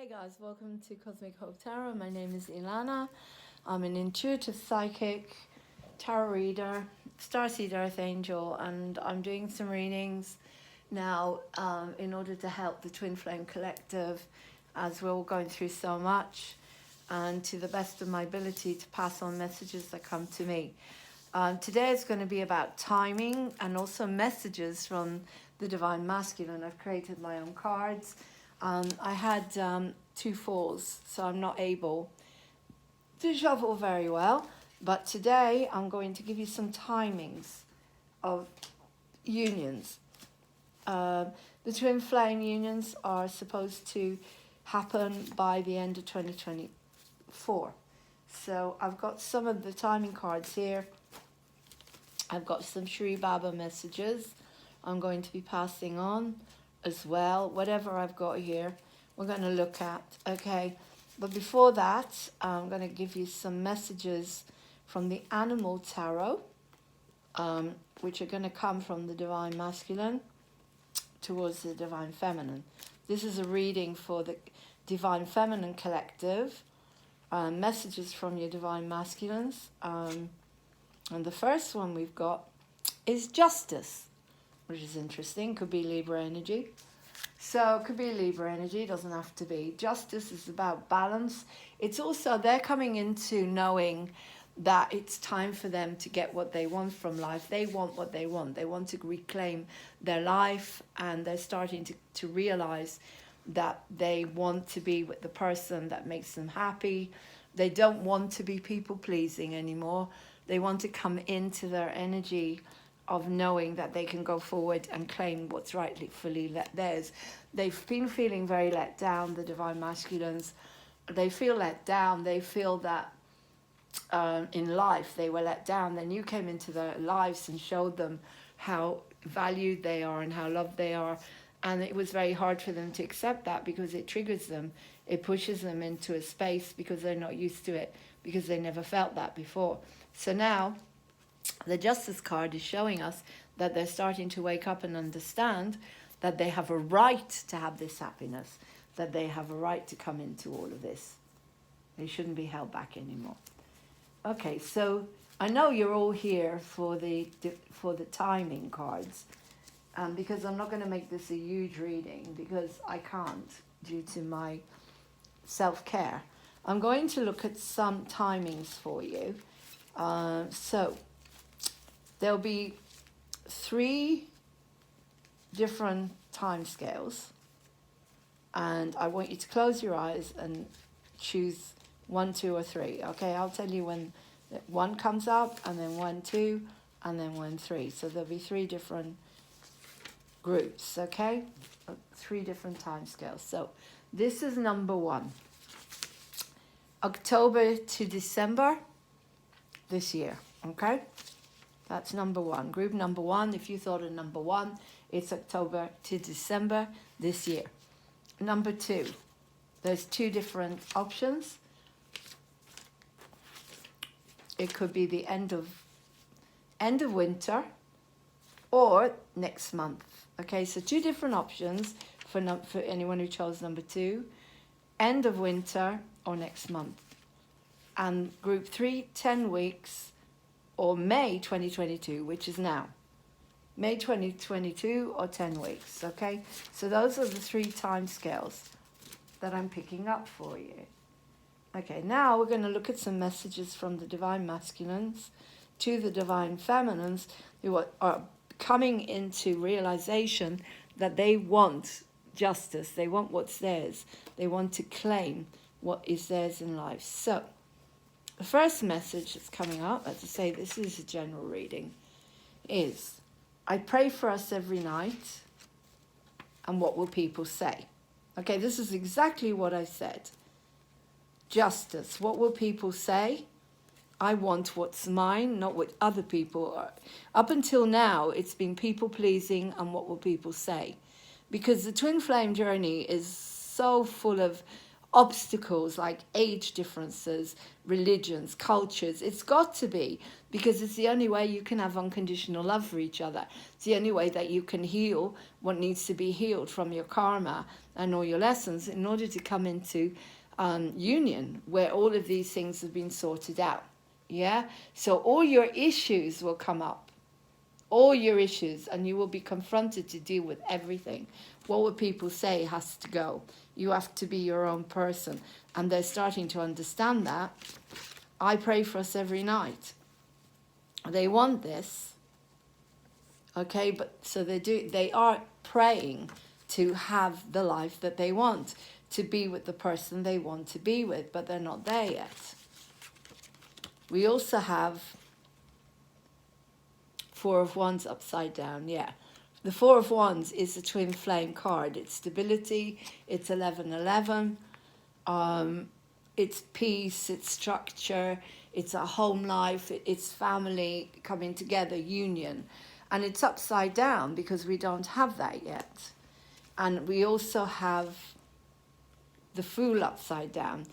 Hey guys, welcome to Cosmic Hope Tarot. My name is Ilana. I'm an intuitive psychic, tarot reader, starseed earth angel, and I'm doing some readings now in order to help the Twin Flame Collective as we're all going through so much, and to the best of my ability to pass on messages that come to me. Today is going to be about timing and also messages from the Divine Masculine. I've created my own cards. I had 2 falls, so I'm not able to shuffle very well. But today I'm going to give you some timings of unions. The twin flame unions are supposed to happen by the end of 2024. So I've got some of the timing cards here. I've got some Shri Baba messages I'm going to be passing on as well. Whatever I've got here, we're going to look at. Okay, but before that, I'm going to give you some messages from the Animal Tarot, which are going to come from the Divine Masculine towards the Divine Feminine. This is a reading for the Divine Feminine Collective, messages from your Divine Masculines. And the first one we've got is Justice, which is interesting. Could be Libra energy. So it could be Libra energy, doesn't have to be. Justice is about balance. It's also, they're coming into knowing that it's time for them to get what they want from life. They want what they want. They want to reclaim their life, and they're starting to realize that they want to be with the person that makes them happy. They don't want to be people-pleasing anymore. They want to come into their energy of knowing that they can go forward and claim what's rightfully theirs. They've been feeling very let down, the Divine Masculines. They feel let down. They feel that in life they were let down. Then you came into their lives and showed them how valued they are and how loved they are. And it was very hard for them to accept that, because it triggers them. It pushes them into a space because they're not used to it, because they never felt that before. So now the Justice card is showing us that they're starting to wake up and understand that they have a right to have this happiness, that they have a right to come into all of this. They shouldn't be held back anymore. Okay, so I know you're all here for the timing cards, because I'm not going to make this a huge reading because I can't due to my self-care. I'm going to look at some timings for you. So there'll be 3 different time scales, and I want you to close your eyes and choose 1, 2, or 3. Okay, I'll tell you when 1 comes up, and then 1, 2, and then 1, 3. So there'll be 3 different groups. Okay, 3 different time scales. So this is number 1, October to December this year. Okay, that's number 1. Group number 1. If you thought of number 1, it's October to December this year. Number 2, there's 2 different options. It could be the end of winter or next month. Okay, so 2 different options for anyone who chose number 2, end of winter or next month. And group 3, 10 weeks, or May 2022, which is now. May 2022 or 10 weeks, okay? So those are the 3 time scales that I'm picking up for you. Okay, now we're going to look at some messages from the Divine Masculines to the Divine Feminines, who are coming into realization that they want justice. They want what's theirs. They want to claim what is theirs in life. So the first message that's coming up, as I say, this is a general reading, is I pray for us every night, and what will people say? Okay, this is exactly what I said. Justice, what will people say? I want what's mine, not what other people are. Up until now, it's been people-pleasing and what will people say? Because the twin flame journey is so full of obstacles like age differences, religions, cultures. It's got to be, because it's the only way you can have unconditional love for each other. It's the only way that you can heal what needs to be healed from your karma and all your lessons in order to come into union where all of these things have been sorted out. Yeah? So all your issues will come up. All your issues, and you will be confronted to deal with everything. What would people say has to go. You have to be your own person. And they're starting to understand that. I pray for us every night. They want this. Okay, but so they are praying to have the life that they want, to be with the person they want to be with, but they're not there yet. We also have Four of Wands upside down, yeah. The Four of Wands is the twin flame card. It's stability, it's 1111, it's peace, it's structure, it's a home life, it's family coming together, union. And it's upside down because we don't have that yet. And we also have the Fool upside down,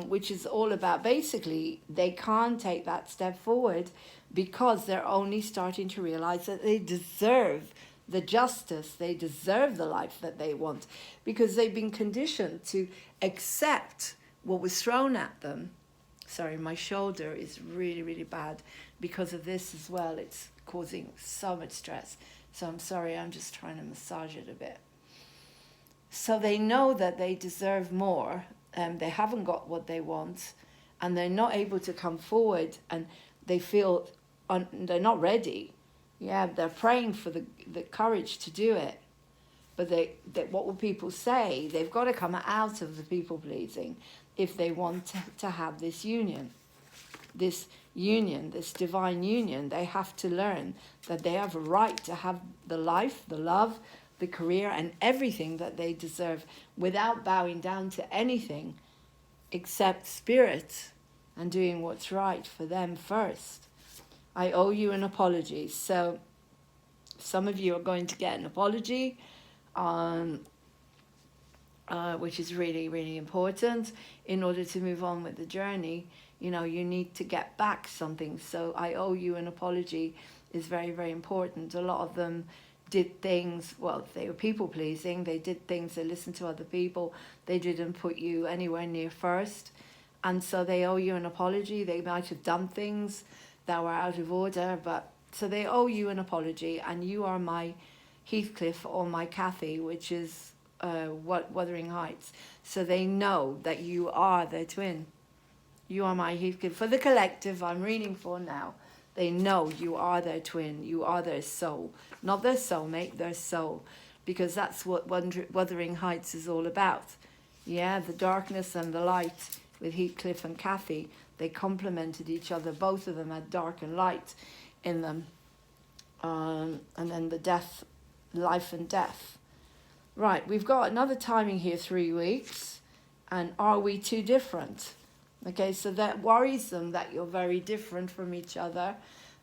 which is all about basically they can't take that step forward because they're only starting to realize that they deserve the justice, they deserve the life that they want, because they've been conditioned to accept what was thrown at them. Sorry, my shoulder is really, really bad because of this as well. It's causing so much stress. So I'm sorry, I'm just trying to massage it a bit. So they know that they deserve more, and they haven't got what they want, and they're not able to come forward, and they feel they're not ready. Yeah, they're praying for the courage to do it. But what will people say? They've got to come out of the people-pleasing if they want to have this union. This divine union. They have to learn that they have a right to have the life, the love, the career, and everything that they deserve without bowing down to anything except spirit and doing what's right for them first. I owe you an apology. So some of you are going to get an apology, which is really, really important in order to move on with the journey. You know, you need to get back something. So I owe you an apology is very, very important. A lot of them did things, well, they were people-pleasing. They did things, they listened to other people. They didn't put you anywhere near first. And so they owe you an apology. They might have done things that were out of order, but so they owe you an apology, and you are my Heathcliff or my Kathy, which is Wuthering Heights. So they know that you are their twin. You are my Heathcliff. For the collective I'm reading for now, they know you are their twin, you are their soul. Not their soulmate, their soul. Because that's what Wuthering Heights is all about. Yeah, the darkness and the light with Heathcliff and Kathy. They complemented each other. Both of them had dark and light in them. And then the death, life and death. Right, we've got another timing here, 3 weeks. And are we too different? Okay, so that worries them that you're very different from each other.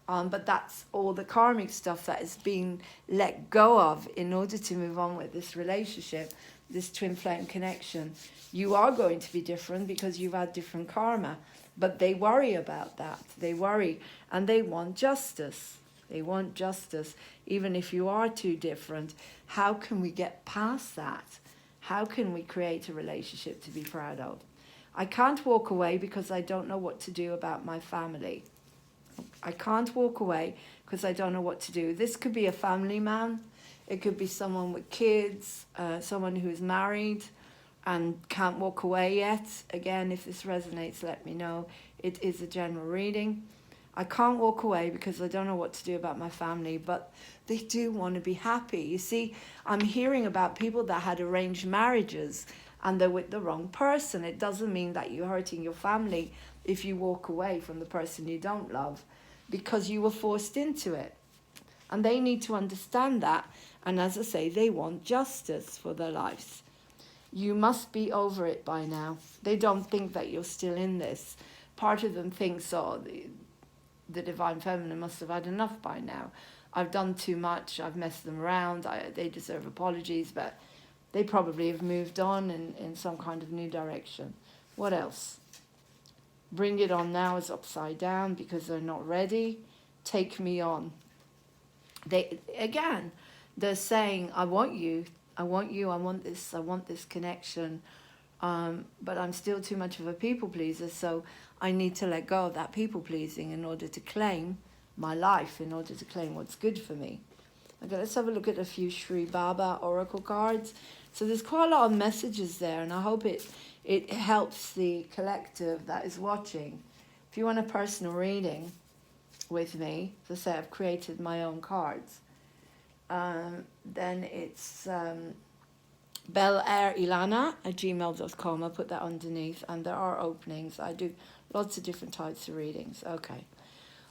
But that's all the karmic stuff that is being let go of in order to move on with this relationship, this twin flame connection. You are going to be different because you've had different karma. But they worry about that. They worry, and they want justice. They want justice. Even if you are too different, how can we get past that? How can we create a relationship to be proud of? I can't walk away because I don't know what to do about my family. I can't walk away because I don't know what to do. This could be a family man. It could be someone with kids, someone who is married and can't walk away yet. Again, if this resonates, let me know. It is a general reading. I can't walk away because I don't know what to do about my family, but they do want to be happy. You see, I'm hearing about people that had arranged marriages and they're with the wrong person. It doesn't mean that you're hurting your family if you walk away from the person you don't love, because you were forced into it. And they need to understand that. And as I say, they want justice for their lives. You must be over it by now. They don't think that you're still in this. Part of them thinks, oh, the Divine Feminine must have had enough by now. I've done too much. I've messed them around. They deserve apologies. But They probably have moved on in some kind of new direction. What else? Bring it on now is upside down because they're not ready. Take me on. They're saying, I want you, I want you, I want this connection. But I'm still too much of a people pleaser, so I need to let go of that people pleasing in order to claim my life, in order to claim what's good for me. Okay, let's have a look at a few Sri Baba Oracle cards. So there's quite a lot of messages there, and I hope it helps the collective that is watching. If you want a personal reading with me, as I say, I've created my own cards. Then it's bellairilana@gmail.com. I'll put that underneath, and there are openings. I do lots of different types of readings. Okay.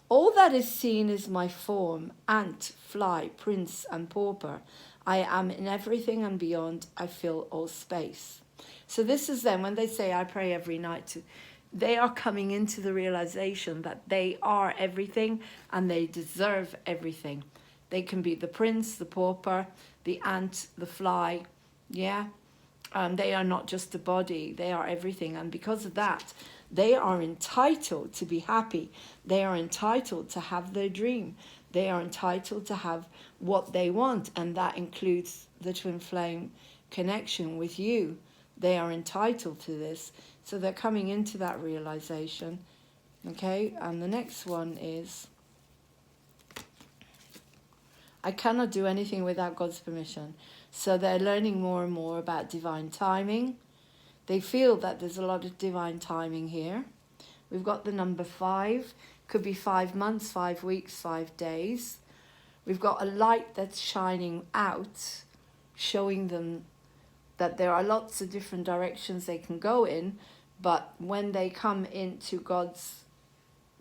All that is seen is my form, ant, fly, prince, and pauper. I am in everything and beyond. I fill all space. So this is them, when they say I pray every night, they are coming into the realization that they are everything and they deserve everything. They can be the prince, the pauper, the ant, the fly, yeah? They are not just a body, they are everything. And because of that, they are entitled to be happy. They are entitled to have their dream. They are entitled to have what they want. And that includes the twin flame connection with you. They are entitled to this. So they're coming into that realization. Okay, and the next one is, I cannot do anything without God's permission. So they're learning more and more about divine timing. They feel that there's a lot of divine timing here. We've got the number 5. Could be 5 months, 5 weeks, 5 days. We've got a light that's shining out, showing them that there are lots of different directions they can go in, but when they come into God's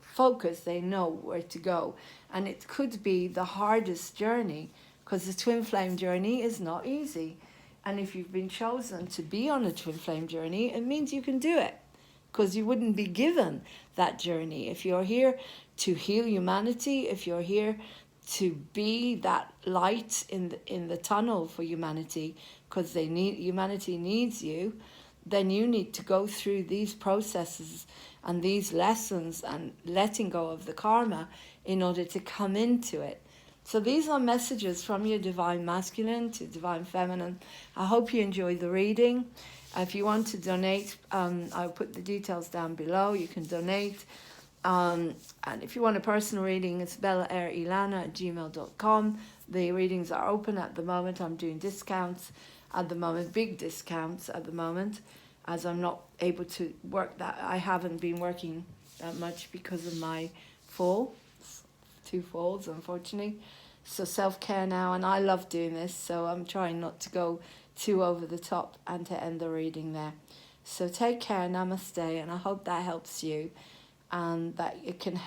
focus, they know where to go. And it could be the hardest journey, because the twin flame journey is not easy. And if you've been chosen to be on a twin flame journey, it means you can do it, because you wouldn't be given that journey. If you're here to heal humanity, if you're here to be that light in the tunnel for humanity, because humanity needs you, then you need to go through these processes and these lessons and letting go of the karma in order to come into it. So these are messages from your divine masculine to divine feminine. I hope you enjoy the reading. If you want to donate, I'll put the details down below. You can donate. And if you want a personal reading, it's bellairilana@gmail.com. The readings are open at the moment. I'm doing discounts at the moment, big discounts at the moment, as I'm not able to work that. I haven't been working that much because of my fall. 2 falls, unfortunately. So self-care now, and I love doing this, so I'm trying not to go too over the top and to end the reading there. So take care, namaste, and I hope that helps you, and that it can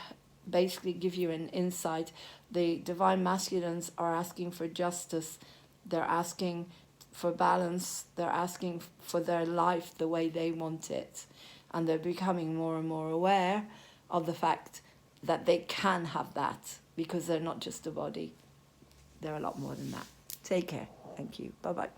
basically give you an insight. The divine masculines are asking for justice. They're asking for balance. They're asking for their life the way they want it. And they're becoming more and more aware of the fact that they can have that, because they're not just a body. They're a lot more than that. Take care. Thank you. Bye-bye.